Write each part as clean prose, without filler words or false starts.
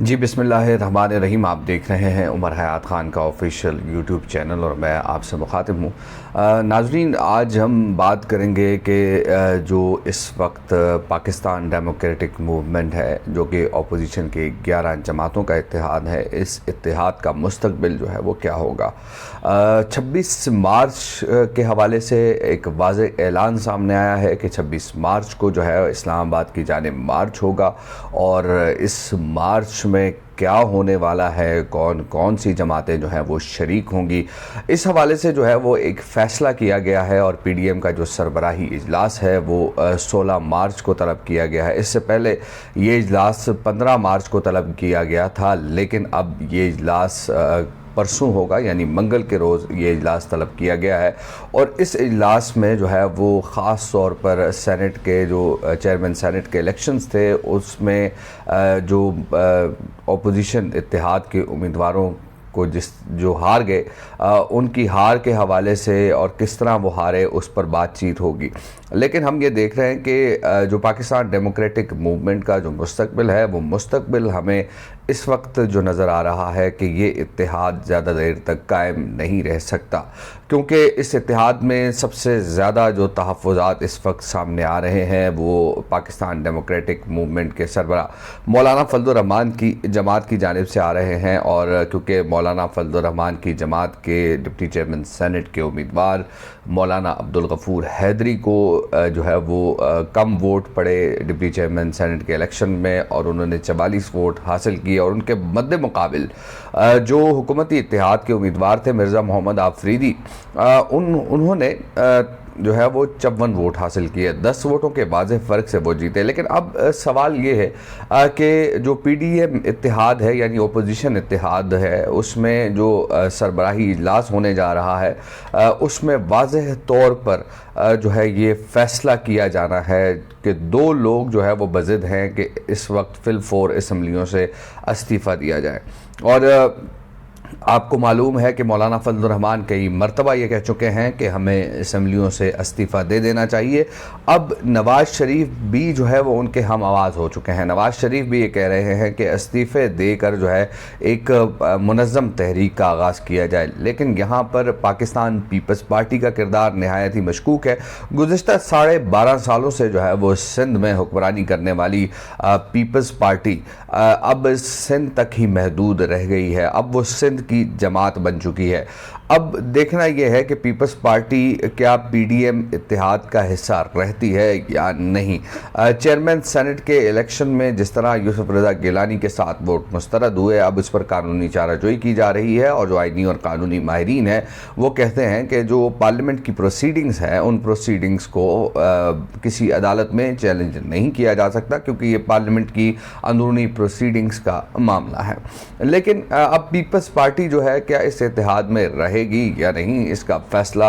جی بسم اللہ الرحمن الرحیم. آپ دیکھ رہے ہیں عمر حیات خان کا آفیشیل یوٹیوب چینل اور میں آپ سے مخاطب ہوں. ناظرین، آج ہم بات کریں گے کہ جو اس وقت پاکستان ڈیموکریٹک موومنٹ ہے، جو کہ اپوزیشن کی 11 جماعتوں کا اتحاد ہے، اس اتحاد کا مستقبل جو ہے وہ کیا ہوگا. 26 مارچ کے حوالے سے ایک واضح اعلان سامنے آیا ہے کہ 26 مارچ کو جو ہے اسلام آباد کی جانب مارچ ہوگا، اور اس مارچ میں کیا ہونے والا ہے، کون کون سی جماعتیں جو ہیں وہ شریک ہوں گی، اس حوالے سے جو ہے وہ ایک فیصلہ کیا گیا ہے. اور پی ڈی ایم کا جو سربراہی اجلاس ہے وہ 16 مارچ کو طلب کیا گیا ہے. اس سے پہلے یہ اجلاس 15 مارچ کو طلب کیا گیا تھا، لیکن اب یہ اجلاس پرسوں ہوگا، یعنی منگل کے روز یہ اجلاس طلب کیا گیا ہے. اور اس اجلاس میں جو ہے وہ خاص طور پر سینٹ کے جو چیئرمین سینٹ کے الیکشنز تھے، اس میں جو اپوزیشن اتحاد کے امیدواروں کو جو ہار گئے، ان کی ہار کے حوالے سے اور کس طرح وہ ہارے اس پر بات چیت ہوگی. لیکن ہم یہ دیکھ رہے ہیں کہ جو پاکستان ڈیموکریٹک موومنٹ کا جو مستقبل ہے، وہ مستقبل ہمیں اس وقت جو نظر آ رہا ہے کہ یہ اتحاد زیادہ دیر تک قائم نہیں رہ سکتا، کیونکہ اس اتحاد میں سب سے زیادہ جو تحفظات اس وقت سامنے آ رہے ہیں وہ پاکستان ڈیموکریٹک موومنٹ کے سربراہ مولانا فضل الرحمان کی جماعت کی جانب سے آ رہے ہیں. اور کیونکہ مولانا فضل الرحمان کی جماعت کے ڈپٹی چیئرمین سینٹ کے امیدوار مولانا عبدالغفور حیدری کو جو ہے وہ کم ووٹ پڑے ڈپٹی چیئرمین سینٹ کے الیکشن میں، اور انہوں نے 44 ووٹ حاصل کیے. اور ان کے مد مقابل جو حکومتی اتحاد کے امیدوار تھے مرزا محمد آفریدی، انہوں نے جو ہے وہ 54 ووٹ حاصل کیے. 10 ووٹوں کے واضح فرق سے وہ جیتے. لیکن اب سوال یہ ہے کہ جو پی ڈی ایم اتحاد ہے، یعنی اپوزیشن اتحاد ہے، اس میں جو سربراہی اجلاس ہونے جا رہا ہے، اس میں واضح طور پر جو ہے یہ فیصلہ کیا جانا ہے کہ 2 لوگ جو ہے وہ بضد ہیں کہ اس وقت فی الفور اسمبلیوں سے استعفیٰ دیا جائے. اور آپ کو معلوم ہے کہ مولانا فضل الرحمان کئی مرتبہ یہ کہہ چکے ہیں کہ ہمیں اسمبلیوں سے استعفیٰ دے دینا چاہیے. اب نواز شریف بھی جو ہے وہ ان کے ہم آواز ہو چکے ہیں. نواز شریف بھی یہ کہہ رہے ہیں کہ استعفے دے کر جو ہے ایک منظم تحریک کا آغاز کیا جائے. لیکن یہاں پر پاکستان پیپلز پارٹی کا کردار نہایت ہی مشکوک ہے. گزشتہ 12.5 سالوں سے جو ہے وہ سندھ میں حکمرانی کرنے والی پیپلز پارٹی اب سندھ تک ہی محدود رہ گئی ہے. اب وہ سندھ کی جماعت بن چکی ہے. اب دیکھنا یہ ہے کہ پیپلز پارٹی کیا پی ڈی ایم اتحاد کا حصہ رہتی ہے یا نہیں. چیئرمین سینٹ کے الیکشن میں جس طرح یوسف رضا گیلانی کے 7 ووٹ مسترد ہوئے، اب اس پر قانونی چارہ جوئی کی جا رہی ہے. اور جو آئینی اور قانونی ماہرین ہیں وہ کہتے ہیں کہ جو پارلیمنٹ کی پروسیڈنگز ہیں، ان پروسیڈنگز کو کسی عدالت میں چیلنج نہیں کیا جا سکتا، کیونکہ یہ پارلیمنٹ کی اندرونی پروسیڈنگز کا معاملہ ہے. لیکن اب پیپلز پارٹی جو ہے کیا اس اتحاد میں رہے گی یا نہیں، اس کا فیصلہ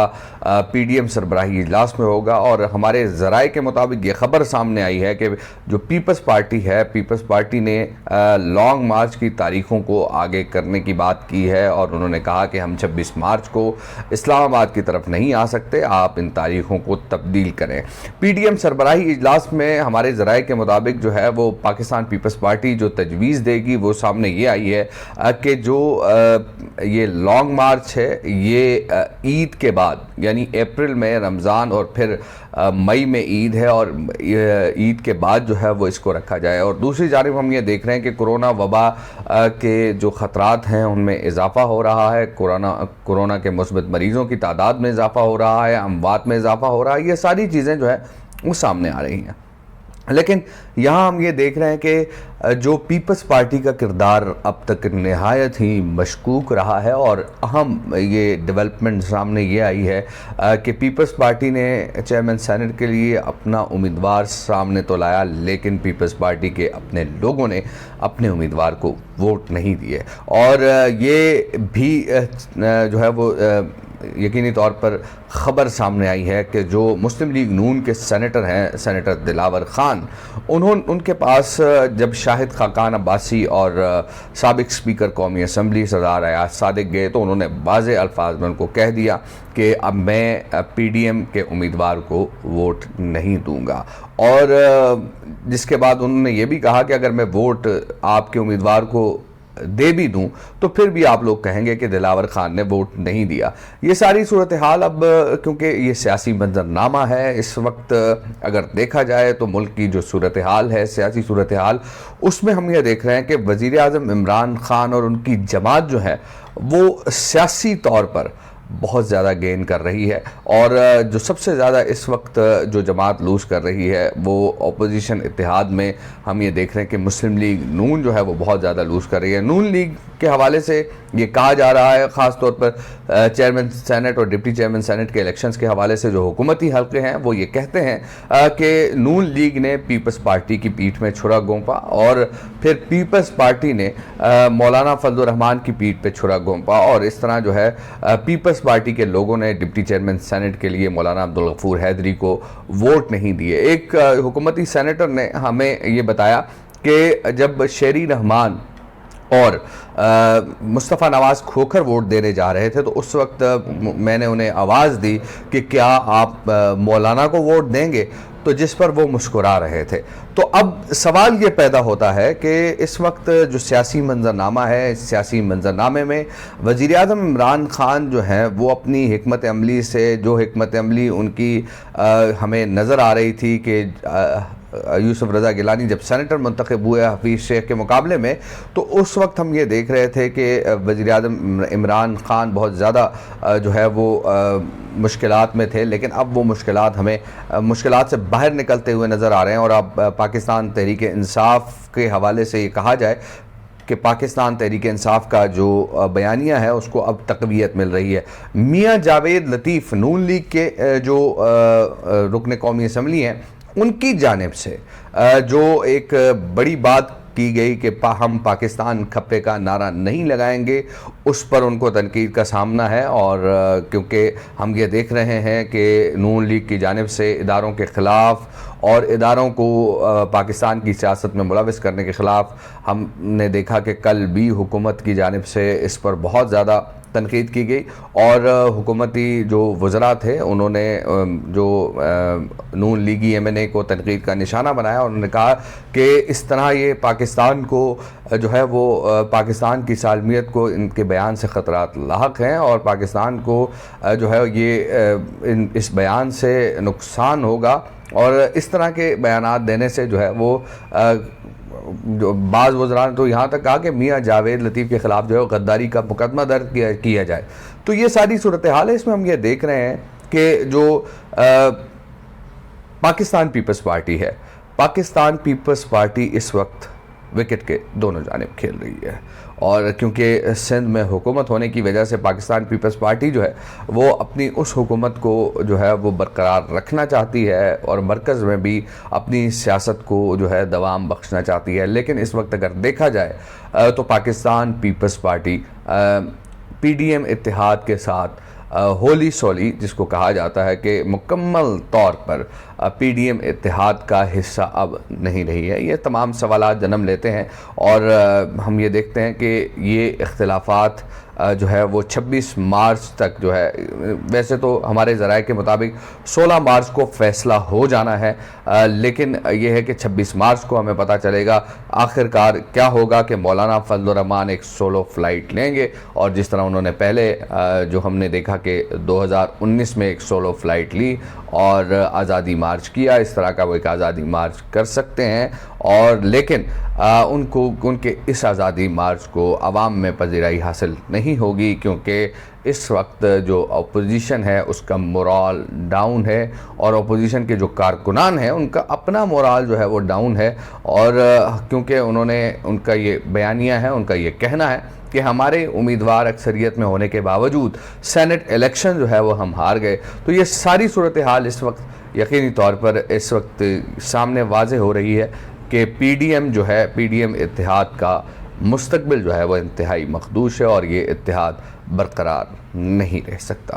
پی ڈی ایم سربراہی اجلاس میں ہوگا. اور ہمارے ذرائع کے مطابق یہ خبر سامنے آئی ہے کہ جو پیپلز پارٹی ہے، پیپلز پارٹی نے لانگ مارچ کی تاریخوں کو آگے کرنے کی بات کی ہے. اور انہوں نے کہا کہ ہم 26 مارچ کو اسلام آباد کی طرف نہیں آ سکتے، آپ ان تاریخوں کو تبدیل کریں. پی ڈی ایم سربراہی اجلاس میں ہمارے ذرائع کے مطابق جو ہے وہ پاکستان پیپلز پارٹی جو تجویز دے گی وہ سامنے یہ آئی ہے کہ جو یہ لانگ مارچ ہے یہ عید کے بعد، یعنی اپریل میں رمضان اور پھر مئی میں عید ہے، اور عید کے بعد جو ہے وہ اس کو رکھا جائے. اور دوسری جانب ہم یہ دیکھ رہے ہیں کہ کرونا وبا کے جو خطرات ہیں ان میں اضافہ ہو رہا ہے. کرونا کے مثبت مریضوں کی تعداد میں اضافہ ہو رہا ہے، اموات میں اضافہ ہو رہا ہے. یہ ساری چیزیں جو ہے وہ سامنے آ رہی ہیں. لیکن یہاں ہم یہ دیکھ رہے ہیں کہ جو پیپلز پارٹی کا کردار اب تک نہایت ہی مشکوک رہا ہے. اور اہم یہ ڈیولپمنٹ سامنے یہ آئی ہے کہ پیپلز پارٹی نے چیئرمین سینٹ کے لیے اپنا امیدوار سامنے تو لایا، لیکن پیپلز پارٹی کے اپنے لوگوں نے اپنے امیدوار کو ووٹ نہیں دیے. اور یہ بھی جو ہے وہ یقینی طور پر خبر سامنے آئی ہے کہ جو مسلم لیگ نون کے سینیٹر ہیں، سینیٹر دلاور خان، ان کے پاس جب شاہد خاقان عباسی اور سابق اسپیکر قومی اسمبلی سردار ایاز صادق گئے تو انہوں نے واضح الفاظ میں ان کو کہہ دیا کہ اب میں پی ڈی ایم کے امیدوار کو ووٹ نہیں دوں گا، اور جس کے بعد انہوں نے یہ بھی کہا کہ اگر میں ووٹ آپ کے امیدوار کو دے بھی دوں تو پھر بھی آپ لوگ کہیں گے کہ دلاور خان نے ووٹ نہیں دیا۔ یہ ساری صورتحال اب کیونکہ یہ سیاسی منظرنامہ ہے، اس وقت اگر دیکھا جائے تو ملک کی جو صورتحال ہے، سیاسی صورتحال، اس میں ہم یہ دیکھ رہے ہیں کہ وزیر اعظم عمران خان اور ان کی جماعت جو ہے وہ سیاسی طور پر بہت زیادہ گین کر رہی ہے، اور جو سب سے زیادہ اس وقت جو جماعت لوز کر رہی ہے وہ اپوزیشن اتحاد میں ہم یہ دیکھ رہے ہیں کہ مسلم لیگ نون جو ہے وہ بہت زیادہ لوز کر رہی ہے۔ نون لیگ کے حوالے سے یہ کہا جا رہا ہے، خاص طور پر چیئرمین سینٹ اور ڈپٹی چیئرمین سینٹ کے الیکشنز کے حوالے سے جو حکومتی حلقے ہیں وہ یہ کہتے ہیں کہ نون لیگ نے پیپلز پارٹی کی پیٹھ میں چھرا گھونپا، اور پھر پیپلز پارٹی نے مولانا فضل الرحمان کی پیٹھ پہ چھرا گھونپا، اور اس طرح جو ہے پیپلز پارٹی کے لوگوں نے ڈپٹی چیئرمین سینٹ کے لیے مولانا عبدالغفور حیدری کو ووٹ نہیں دیے۔ ایک حکومتی سینیٹر نے ہمیں یہ بتایا کہ جب شیری رحمان اور مصطفیٰ نواز کھوکھر ووٹ دینے جا رہے تھے تو اس وقت میں نے انہیں آواز دی کہ کیا آپ مولانا کو ووٹ دیں گے، تو جس پر وہ مسکرا رہے تھے۔ تو اب سوال یہ پیدا ہوتا ہے کہ اس وقت جو سیاسی منظرنامہ ہے، اس سیاسی منظرنامے میں وزیر اعظم عمران خان جو ہیں وہ اپنی حکمت عملی سے، جو حکمت عملی ان کی ہمیں نظر آ رہی تھی کہ یوسف رضا گیلانی جب سینیٹر منتخب ہوئے حفیظ شیخ کے مقابلے میں، تو اس وقت ہم یہ دیکھ رہے تھے کہ وزیر اعظم عمران خان بہت زیادہ جو ہے وہ مشکلات میں تھے، لیکن اب وہ مشکلات سے باہر نکلتے ہوئے نظر آ رہے ہیں، اور اب پاکستان تحریک انصاف کے حوالے سے یہ کہا جائے کہ پاکستان تحریک انصاف کا جو بیانیہ ہے اس کو اب تقویت مل رہی ہے۔ میاں جاوید لطیف نون لیگ کے جو رکن قومی اسمبلی ہیں، ان کی جانب سے جو ایک بڑی بات کی گئی کہ ہم پاکستان کھپے کا نعرہ نہیں لگائیں گے، اس پر ان کو تنقید کا سامنا ہے، اور کیونکہ ہم یہ دیکھ رہے ہیں کہ نون لیگ کی جانب سے اداروں کے خلاف اور اداروں کو پاکستان کی سیاست میں ملوث کرنے کے خلاف ہم نے دیکھا کہ کل بھی حکومت کی جانب سے اس پر بہت زیادہ تنقید کی گئی، اور حکومتی جو وزراء تھے انہوں نے جو نون لیگی ایم این اے کو تنقید کا نشانہ بنایا، اور انہوں نے کہا کہ اس طرح یہ پاکستان کو جو ہے وہ پاکستان کی سالمیت کو ان کے بیان سے خطرات لاحق ہیں، اور پاکستان کو جو ہے یہ اس بیان سے نقصان ہوگا، اور اس طرح کے بیانات دینے سے جو ہے وہ جو بعض وزراء نے تو یہاں تک کہا کہ میاں جاوید لطیف کے خلاف جو ہے غداری کا مقدمہ درج کیا جائے۔ تو یہ ساری صورتحال ہے، اس میں ہم یہ دیکھ رہے ہیں کہ جو پاکستان پیپلز پارٹی ہے، پاکستان پیپلز پارٹی اس وقت وکٹ کے دونوں جانب کھیل رہی ہے، اور کیونکہ سندھ میں حکومت ہونے کی وجہ سے پاکستان پیپلز پارٹی جو ہے وہ اپنی اس حکومت کو جو ہے وہ برقرار رکھنا چاہتی ہے، اور مرکز میں بھی اپنی سیاست کو جو ہے دوام بخشنا چاہتی ہے، لیکن اس وقت اگر دیکھا جائے تو Pakistan peoples party P D M اتحاد کے ساتھ ہولی سولی، جس کو کہا جاتا ہے کہ مکمل طور پر پی ڈی ایم اتحاد کا حصہ اب نہیں رہی ہے۔ یہ تمام سوالات جنم لیتے ہیں، اور ہم یہ دیکھتے ہیں کہ یہ اختلافات جو ہے وہ 26 مارچ تک جو ہے، ویسے تو ہمارے ذرائع کے مطابق 16 مارچ کو فیصلہ ہو جانا ہے، لیکن یہ ہے کہ 26 مارچ کو ہمیں پتہ چلے گا آخر کار کیا ہوگا، کہ مولانا فضل الرحمان ایک سولو فلائٹ لیں گے، اور جس طرح انہوں نے پہلے جو ہم نے دیکھا کہ 2019 میں ایک سولو فلائٹ لی اور آزادی مارچ کیا، اس طرح کا وہ ایک آزادی مارچ کر سکتے ہیں، اور لیکن ان کے اس آزادی مارچ کو عوام میں پذیرائی حاصل نہیں ہوگی، کیونکہ اس وقت جو اپوزیشن ہے اس کا مورال ڈاؤن ہے، اور اپوزیشن کے جو کارکنان ہیں ان کا اپنا مورال جو ہے وہ ڈاؤن ہے، اور کیونکہ ان کا یہ بیانیہ ہے، ان کا یہ کہنا ہے کہ ہمارے امیدوار اکثریت میں ہونے کے باوجود سینٹ الیکشن جو ہے وہ ہم ہار گئے۔ تو یہ ساری صورتحال اس وقت یقینی طور پر اس وقت سامنے واضح ہو رہی ہے کہ پی ڈی ایم جو ہے، پی ڈی ایم اتحاد کا مستقبل جو ہے وہ انتہائی مخدوش ہے، اور یہ اتحاد برقرار نہیں رہ سکتا۔